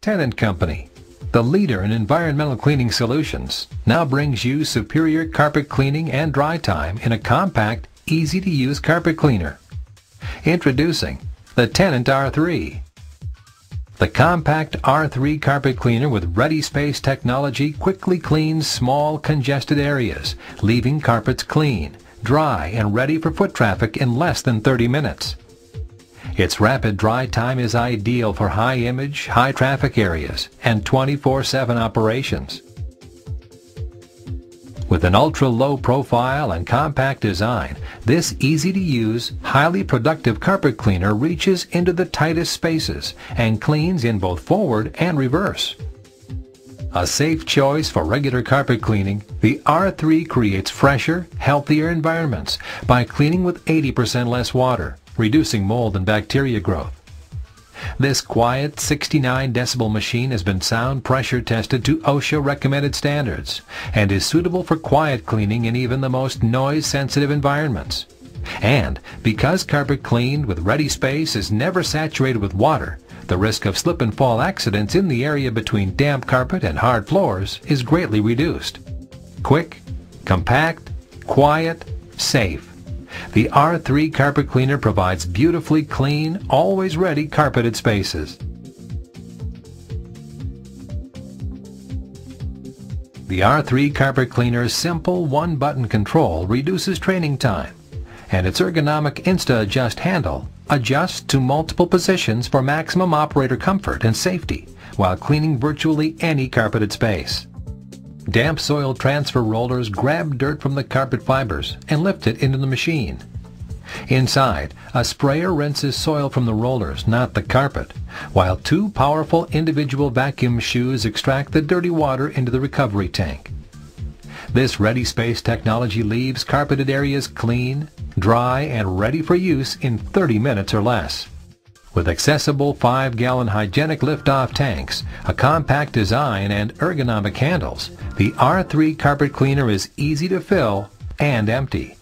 Tennant Company, the leader in environmental cleaning solutions, now brings you superior carpet cleaning and dry time in a compact, easy-to-use carpet cleaner. Introducing the Tennant R3. The compact R3 carpet cleaner with Ready-Space technology quickly cleans small, congested areas, leaving carpets clean, dry, and ready for foot traffic in less than 30 minutes. Its rapid dry time is ideal for high-image, high-traffic areas and 24/7 operations. With an ultra-low profile and compact design, this easy-to-use, highly productive carpet cleaner reaches into the tightest spaces and cleans in both forward and reverse. A safe choice for regular carpet cleaning, the R3 creates fresher, healthier environments by cleaning with 80% less water, reducing mold and bacteria growth. This quiet 69 decibel machine has been sound pressure tested to OSHA recommended standards and is suitable for quiet cleaning in even the most noise-sensitive environments. And because carpet cleaned with Ready-Space is never saturated with water, the risk of slip and fall accidents in the area between damp carpet and hard floors is greatly reduced. Quick, compact, quiet, safe. The R3 carpet cleaner provides beautifully clean, always ready carpeted spaces. The R3 carpet cleaner's simple one-button control reduces training time, and its ergonomic Insta-Adjust handle adjusts to multiple positions for maximum operator comfort and safety while cleaning virtually any carpeted space. Damp soil transfer rollers grab dirt from the carpet fibers and lift it into the machine. Inside, a sprayer rinses soil from the rollers, not the carpet, while two powerful individual vacuum shoes extract the dirty water into the recovery tank. This Ready-Space technology leaves carpeted areas clean, dry, and ready for use in 30 minutes or less. With accessible 5-gallon hygienic lift-off tanks, a compact design, and ergonomic handles, the R3 carpet cleaner is easy to fill and empty.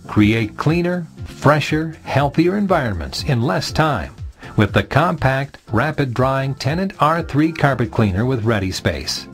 Create cleaner, fresher, healthier environments in less time with the compact, rapid-drying Tennant R3 carpet cleaner with Ready-Space.